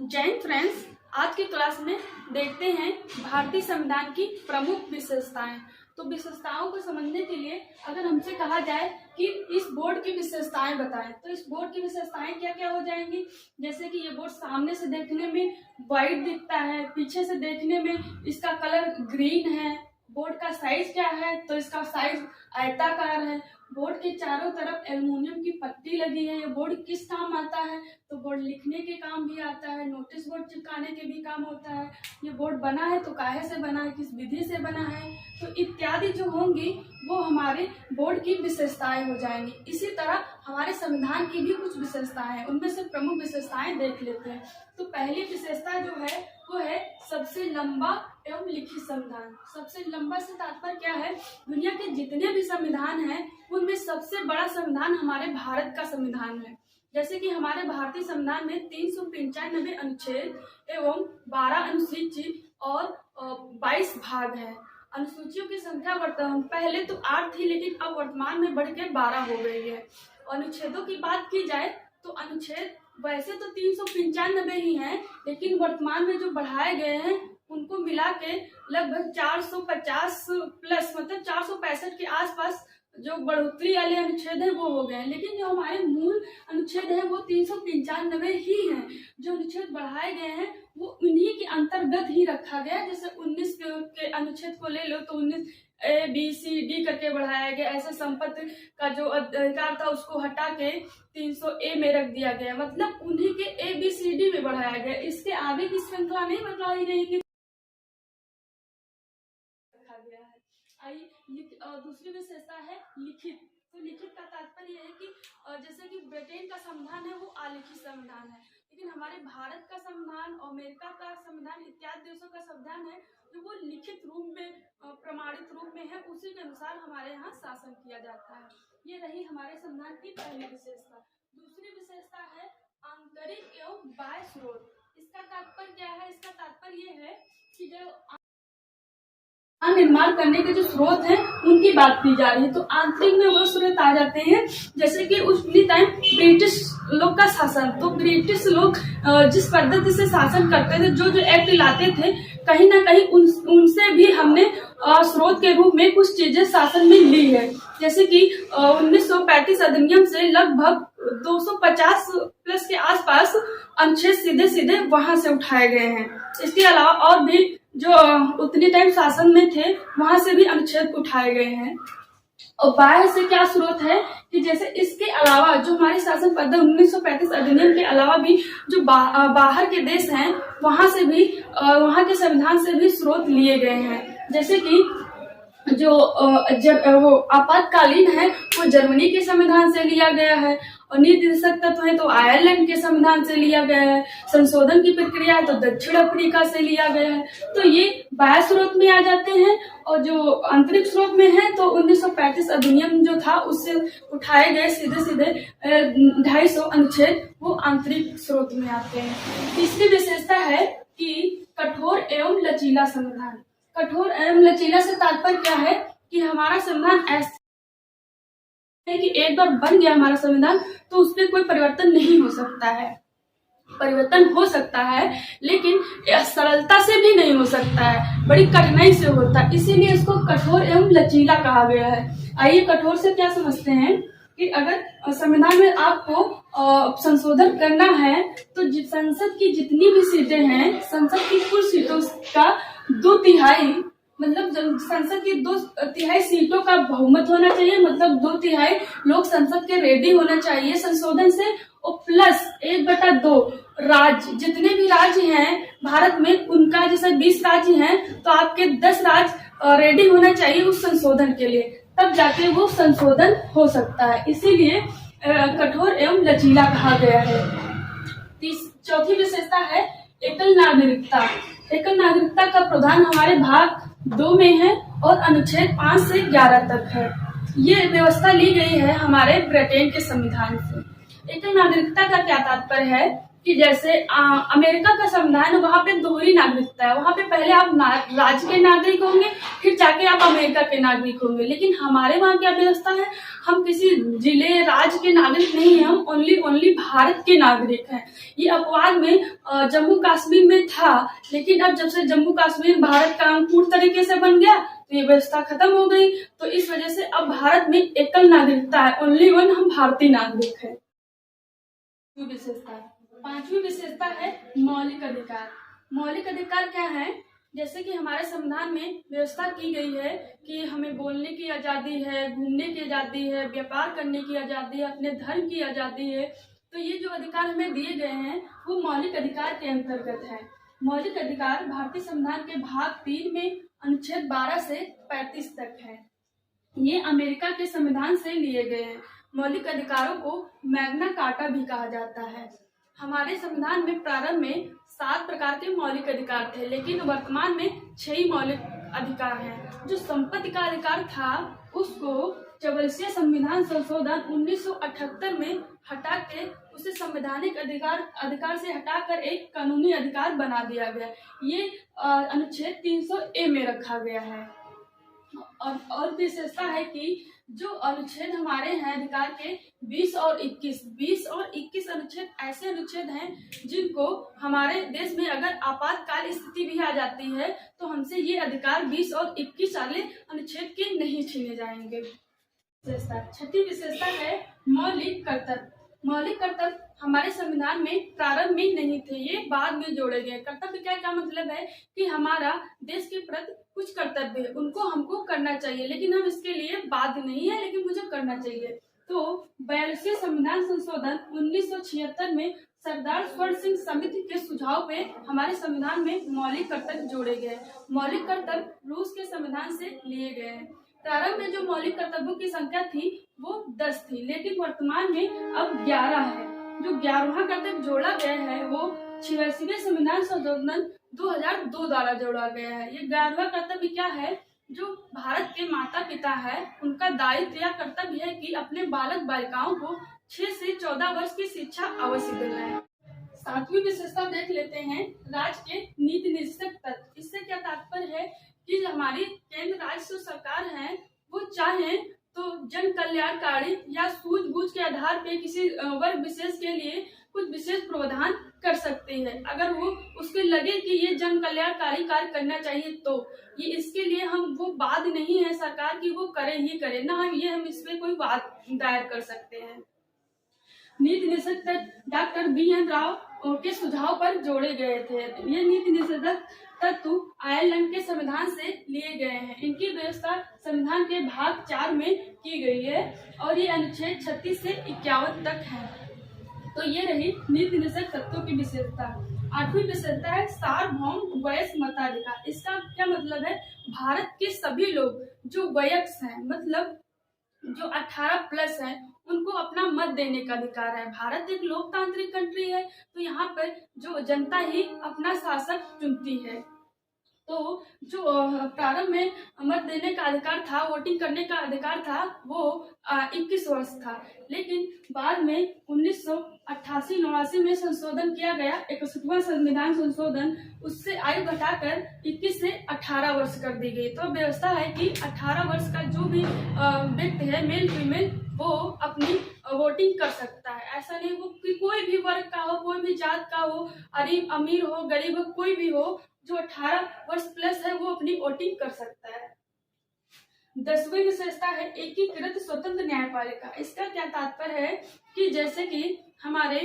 जय हिंद फ्रेंड्स, आज की क्लास में देखते हैं भारतीय संविधान की प्रमुख विशेषताएं। तो विशेषताओं को समझने के लिए अगर हमसे कहा जाए कि इस बोर्ड की विशेषताएं बताएं, तो इस बोर्ड की विशेषताएं क्या क्या हो जाएंगी। जैसे कि ये बोर्ड सामने से देखने में व्हाइट दिखता है, पीछे से देखने में इसका कलर ग्रीन है। बोर्ड का साइज क्या है, तो इसका साइज आयताकार है। बोर्ड के चारों तरफ एल्युमिनियम की पट्टी लगी है। ये बोर्ड किस काम आता है, तो बोर्ड लिखने के काम भी आता है, नोटिस बोर्ड चिपकाने के भी काम होता है। ये बोर्ड बना है तो काहे से बना है, किस विधि से बना है, तो इत्यादि जो होंगी वो हमारे बोर्ड की विशेषताएं हो जाएंगी। इसी तरह हमारे संविधान की भी कुछ विशेषताएं हैं, उनमें से प्रमुख विशेषताएं देख लेते हैं। तो पहली विशेषता जो है वो है सबसे लंबा एवं लिखित संविधान। सबसे लंबा से तात्पर्य क्या है, दुनिया के जितने भी संविधान हैं उनमें सबसे बड़ा संविधान हमारे भारत का संविधान है। जैसे कि हमारे भारतीय संविधान में 395 अनुच्छेद एवं 12 अनुसूची और 22 भाग है। अनुसूचियों की संख्या पहले तो 8 थी, लेकिन अब वर्तमान में बढ़ के 12 हो गई है। अनुच्छेदों की बात की जाए तो अनुच्छेद वैसे तो 395 ही हैं, लेकिन वर्तमान में जो बढ़ाए गए हैं उनको मिला के लगभग 450 प्लस, मतलब 465 के आसपास जो बढ़ोतरी वाले अनुच्छेद हैं वो हो गए हैं। लेकिन जो हमारे मूल अनुच्छेद हैं वो 395 ही हैं। जो अनुच्छेद बढ़ाए गए हैं वो उन्हीं के अंतर्गत ही रखा गया। जैसे 19 के अनुच्छेद को ले लो तो 19 A, B, C, D करके बढ़ाया गया। ऐसे संपत्ति का जो अधिकार था उसको हटा के 300A में रख दिया गया, मतलब उन्हीं के A, B, C, D में बढ़ाया गया। इसके आगे की श्रृंखला नहीं बताई गई कि रखा गया है। दूसरी विशेषता है लिखित। तो लिखित का तात्पर्य है कि जैसे कि ब्रिटेन का संविधान है वो अलिखित संविधान है, लेकिन हमारे भारत का संविधान, अमेरिका का संविधान इत्यादि देशों का संविधान है जो वो लिखित रूप में, प्रमाणित रूप में है। उसी के अनुसार हमारे यहाँ शासन किया जाता है। ये रही हमारे संविधान की पहली विशेषता। दूसरी विशेषता है आंतरिक एवं बाह्य स्रोत। इसका तात्पर्य क्या है, इसका तात्पर्य ये है कि जो निर्माण करने के जो स्रोत हैं उनकी बात की जा रही है। तो आंतरिक में वो स्रोत आ जाते हैं, जैसे कि उस टाइम ब्रिटिश लोग का शासन, तो ब्रिटिश लोग जिस पद्धति से शासन करते थे, जो जो एक्ट लाते थे, कहीं ना कहीं उनसे भी हमने स्रोत के रूप में कुछ चीजें शासन में ली है। जैसे कि 1935 अधिनियम से लगभग 250 प्लस के आसपास अनुच्छेद सीधे सीधे वहां से उठाए गए हैं। इसके अलावा और भी जो उतने टाइम शासन में थे वहां से भी अनुच्छेद उठाए गए हैं। और बाहर से क्या स्रोत है कि जैसे इसके अलावा जो हमारे शासन पद्धति 1935 अधिनियम के अलावा भी जो बाहर के देश हैं वहां से भी, वहां के संविधान से भी स्रोत लिए गए हैं। जैसे कि जो वो आपातकालीन है वो जर्मनी के संविधान से लिया गया है, और नीति निर्देशक तत्व है तो आयरलैंड के संविधान से लिया गया है। संशोधन की प्रक्रिया है तो दक्षिण अफ्रीका से लिया गया है। तो ये बाह्य स्रोत में आ जाते हैं, और जो आंतरिक स्रोत में है तो 1935 अधिनियम जो था उससे उठाए गए सीधे सीधे 250 अनुच्छेद वो आंतरिक स्रोत में आते हैं। तीसरी विशेषता है कि कठोर एवं लचीला संविधान। कठोर एवं लचीला से तात्पर्य क्या है कि हमारा संविधान ऐसा है कि एक बार बन गया हमारा संविधान तो उसमें कोई परिवर्तन नहीं हो सकता है। परिवर्तन हो सकता है लेकिन सरलता से भी नहीं हो सकता है, बड़ी कठिनाई से होता है। इसीलिए इसको कठोर एवं लचीला कहा गया है। आइए कठोर से क्या समझते हैं कि अगर संविधान में आपको संशोधन करना है तो संसद की जितनी भी सीटें हैं, संसद की कुल सीटों का 2/3, मतलब संसद की 2/3 सीटों का बहुमत होना चाहिए, मतलब 2/3 लोग संसद के रेडी होना चाहिए संशोधन से, और प्लस 1/2 राज्य, जितने भी राज्य हैं भारत में उनका, जैसे 20 राज्य हैं तो आपके 10 राज्य रेडी होना चाहिए उस संशोधन के लिए, तब जाके वो संशोधन हो सकता है। इसीलिए कठोर एवं लचीला कहा गया है। चौथी विशेषता है एकल नागरिकता। एकल नागरिकता का प्रावधान हमारे भाग 2 में है और अनुच्छेद 5 से 11 तक है। ये व्यवस्था ली गई है हमारे ब्रिटेन के संविधान से। एकल नागरिकता का क्या तात्पर्य है कि जैसे अमेरिका का संविधान है, वहाँ पे दोहरी नागरिकता है। वहाँ पे पहले आप राज्य के नागरिक होंगे, फिर जाके आप अमेरिका के नागरिक होंगे। लेकिन हमारे वहाँ क्या व्यवस्था है, हम किसी जिले राज्य के नागरिक नहीं है, हम ओनली भारत के नागरिक हैं। ये अपवाद में जम्मू कश्मीर में था, लेकिन अब जब से जम्मू कश्मीर भारत का अंग तरीके से बन गया तो ये व्यवस्था खत्म हो गई। तो इस वजह से अब भारत में एकल नागरिकता है, ओनली वन, हम भारतीय नागरिक है। पांचवी विशेषता है मौलिक अधिकार। मौलिक अधिकार क्या है, जैसे कि हमारे संविधान में व्यवस्था की गई है कि हमें बोलने की आज़ादी है, घूमने की आज़ादी है, व्यापार करने की आज़ादी है, अपने धर्म की आज़ादी है। तो ये जो अधिकार हमें दिए गए हैं वो मौलिक अधिकार के अंतर्गत है। मौलिक अधिकार भारतीय संविधान के भाग 3 में अनुच्छेद 12 से 35 तक है। ये अमेरिका के संविधान से लिए गए हैं। मौलिक अधिकारों को मैग्ना कार्टा भी कहा जाता है। हमारे संविधान में प्रारंभ में 7 प्रकार के मौलिक अधिकार थे, लेकिन वर्तमान में 6 ही मौलिक अधिकार हैं। जो संपत्ति का अधिकार था उसको 44वें संविधान संशोधन 1978 में हटा के उसे संवैधानिक अधिकार से हटाकर एक कानूनी अधिकार बना दिया गया। ये अनुच्छेद 300A में रखा गया है। और विशेषता है कि जो अनुच्छेद हमारे हैं अधिकार के 20 और 21 अनुच्छेद ऐसे अनुच्छेद हैं जिनको हमारे देश में अगर आपातकाल स्थिति भी आ जाती है तो हमसे ये अधिकार 20 और 21 वाले अनुच्छेद के नहीं छीने जाएंगे। छठी विशेषता है मौलिक कर्तव्य। मौलिक कर्तव्य हमारे संविधान में प्रारंभ में नहीं थे, ये बाद में जोड़े गए। कर्तव्य क्या मतलब है कि हमारा देश के प्रति कुछ कर्तव्य है, उनको हमको करना चाहिए, लेकिन हम इसके लिए बाध्य नहीं है, लेकिन मुझे करना चाहिए। तो 42वें संविधान संशोधन 1976 में सरदार स्वर्ण सिंह समिति के सुझाव पे हमारे संविधान में मौलिक कर्तव्य जोड़े गए। मौलिक कर्तव्य रूस के संविधान से लिए गए हैं। प्रारंभ में जो मौलिक कर्तव्यों की संख्या थी वो 10 थी, लेकिन वर्तमान में अब 11 है। जो 11वां कर्तव्य जोड़ा गया है वो 86वें संविधान संशोधन 2002 द्वारा जोड़ा गया है। ये 11वां कर्तव्य क्या है, जो भारत के माता पिता है उनका दायित्व या कर्तव्य है कि अपने बालक बालिकाओं को 6 से 14 वर्ष की शिक्षा अवश्य दिलाएं। 7वीं विशेषता देख लेते हैं राज्य के नीति निर्देशक तत्व। इससे क्या तात्पर्य है कि हमारी केंद्र राज्य सरकार है वो चाहे तो जन कल्याणकारी या सूझबूझ के आधार पे किसी वर्ग विशेष के लिए कुछ विशेष प्रावधान कर सकते हैं। अगर वो उसके लगे कि ये जन कल्याणकारी कार्य करना चाहिए तो ये इसके लिए हम वो बात नहीं है सरकार की वो करे ही करे ना, हम इस पे कोई बात दायर कर सकते हैं। नीति निर्देशक डॉक्टर BN राव के सुझाव पर जोड़े गए थे। ये नीति निर्देशक तत्व आयरलैंड के संविधान से लिए गए हैं। इनकी व्यवस्था संविधान के भाग 4 में की गई है और ये अनुच्छेद 36 से 51 तक है। तो ये रही नीति निर्देशक तत्वों की विशेषता। 8वीं विशेषता है सार्वभौम वयस्क मताधिकार। इसका क्या मतलब है, भारत के सभी लोग जो वयस्क हैं मतलब जो 18+ है उनको अपना मत देने का अधिकार है। भारत एक लोकतांत्रिक कंट्री है, तो यहाँ पर जो जनता ही अपना शासक चुनती है। तो जो प्रारंभ में मत देने का अधिकार था, वोटिंग करने का अधिकार था, वो 21 वर्ष था, लेकिन बाद में 1988-89 में संशोधन किया गया 61वां संविधान संशोधन, उससे आयु घटाकर 21 से 18 वर्ष कर दी गई। तो व्यवस्था है कि 18 वर्ष का जो भी व्यक्ति है मेल फीमेल वो अपनी वोटिंग कर सकता है। ऐसा नहीं वो कि कोई भी वर्ग का हो, कोई भी जात का हो, अमीर हो गरीब हो, कोई भी हो, जो 18 वर्ष प्लस है वो अपनी वोटिंग कर सकता है। 10वीं विशेषता है एकीकृत स्वतंत्र न्यायपालिका। इसका क्या तात्पर्य है कि जैसे कि हमारे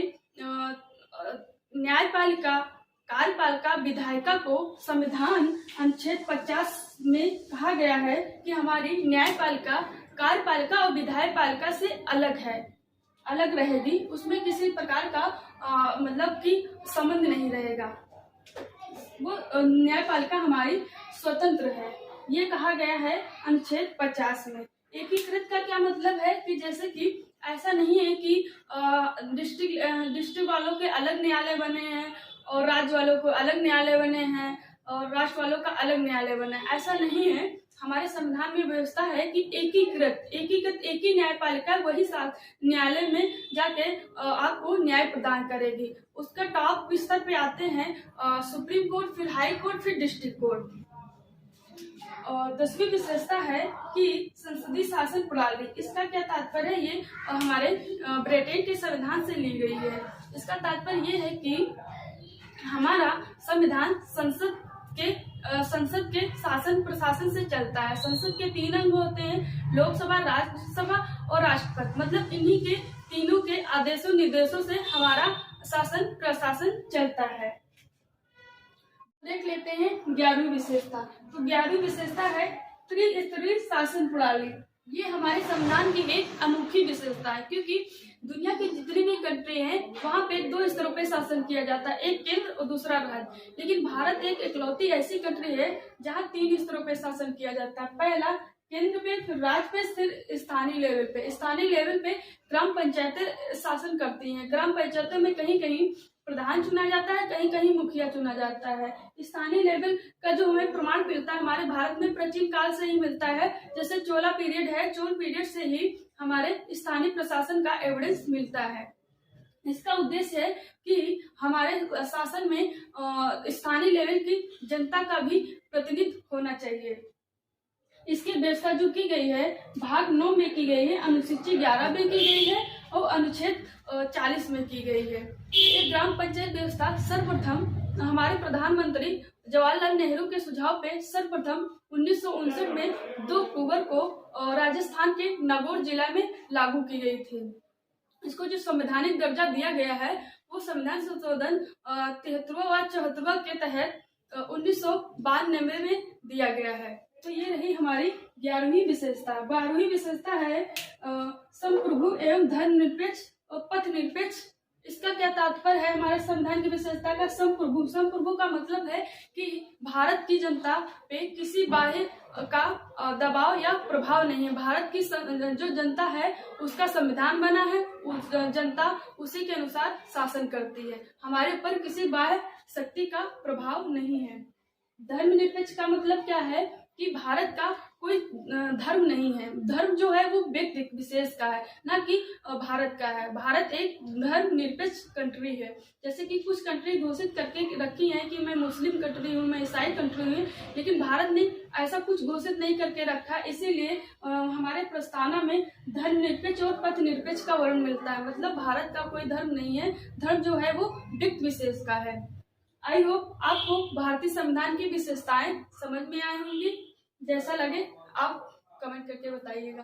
न्यायपालिका, कार्यपालिका, विधायिका को संविधान अनुच्छेद 50 में कहा गया है कि हमारी न्यायपालिका कार्यपालिका और विधायपालिका से अलग रहेगी, उसमें किसी प्रकार का मतलब कि संबंध नहीं रहेगा। वो न्यायपालिका हमारी स्वतंत्र है, ये कहा गया है अनुच्छेद 50 में। एकीकृत का क्या मतलब है कि जैसे कि ऐसा नहीं है कि डिस्ट्रिक्ट वालों के अलग न्यायालय बने हैं और राज्य वालों को अलग न्यायालय बने हैं और राष्ट्र वालों का अलग न्यायालय बना है, ऐसा नहीं है। हमारे संविधान में व्यवस्था है कि एक ही न्यायपालिका वही साथ न्यायालय में जाके आपको न्याय प्रदान करेगी। उसका टॉप स्तर पे आते हैं सुप्रीम कोर्ट, फिर हाई कोर्ट, फिर डिस्ट्रिक्ट कोर्ट। और 10वीं विशेषता है कि संसदीय शासन प्रणाली। इसका क्या तात्पर्य है? ये हमारे ब्रिटेन के संविधान से ली गई है। इसका तात्पर्य ये है कि हमारा संविधान संसद के शासन प्रशासन से चलता है। संसद के 3 अंग होते हैं, लोकसभा, राज्यसभा और राष्ट्रपति। मतलब इन्हीं के तीनों के आदेशों निर्देशों से हमारा शासन प्रशासन चलता है। देख लेते हैं 11वीं विशेषता। तो 11वीं विशेषता है त्रिस्तरीय शासन प्रणाली। ये हमारे संविधान की एक अनोखी विशेषता है, क्योंकि दुनिया की जितनी भी कंट्री हैं वहाँ पे 2 स्तरों पे शासन किया जाता है, एक केंद्र और दूसरा राज्य। लेकिन भारत एक इकलौती ऐसी कंट्री है जहाँ 3 स्तरों पे शासन किया जाता है। पहला केंद्र पे, फिर राज्य पे, फिर स्थानीय लेवल पे। स्थानीय लेवल पे ग्राम पंचायतें शासन करती हैं। ग्राम पंचायतों में कहीं कहीं प्रधान चुना जाता है, कहीं कहीं मुखिया चुना जाता है। स्थानीय लेवल का जो हमें प्रमाण मिलता है हमारे भारत में प्राचीन काल से ही मिलता है। जैसे चोला पीरियड है, चोल पीरियड से ही हमारे स्थानीय प्रशासन का एविडेंस मिलता है। इसका उद्देश्य है कि हमारे शासन में स्थानीय लेवल की जनता का भी प्रतिनिधित्व होना चाहिए। इसकी व्यवस्था जो की गई है भाग 9 में की गई है, अनुसूची 11 में की गई है और अनुच्छेद 40 में की गई है। ये ग्राम पंचायत व्यवस्था सर्वप्रथम हमारे प्रधानमंत्री जवाहरलाल नेहरू के सुझाव पे सर्वप्रथम 1959 में 2 अक्टूबर को राजस्थान के नागौर जिला में लागू की गई थी। इसको जो संवैधानिक दर्जा दिया गया है वो संविधान संशोधन 73वां व 74वां के तहत 1992 में दिया गया है। तो ये रही हमारी 11वीं विशेषता। 12वीं विशेषता है संप्रभु एवं धर्मनिरपेक्ष और पथ निरपेक्ष। इसका क्या तात्पर्य है? हमारे संविधान की विशेषता का संप्रभु का मतलब है कि भारत की जनता पे किसी बाह्य का दबाव या प्रभाव नहीं है। भारत की जो जनता है उसका संविधान बना है, उस जनता उसी के अनुसार शासन करती है। हमारे ऊपर किसी बाह्य शक्ति का प्रभाव नहीं है। धर्मनिरपेक्ष का मतलब क्या है कि भारत का कोई धर्म नहीं है। धर्म जो है वो व्यक्ति विशेष का है, ना कि भारत का है। भारत एक धर्म निरपेक्ष कंट्री है। जैसे कि कुछ कंट्री घोषित करके रखी है कि मैं मुस्लिम कंट्री हूँ, मैं ईसाई कंट्री हूँ, लेकिन भारत ने ऐसा कुछ घोषित नहीं करके रखा। इसीलिए हमारे प्रस्तावना में धर्मनिरपेक्ष और पथ निरपेक्ष का वर्णन मिलता है। मतलब भारत का कोई धर्म नहीं है, धर्म जो है वो व्यक्ति विशेष का है। आई होप आपको भारतीय संविधान की विशेषताएं समझ में आई होंगी। जैसा लगे आप कमेंट करके बताइएगा।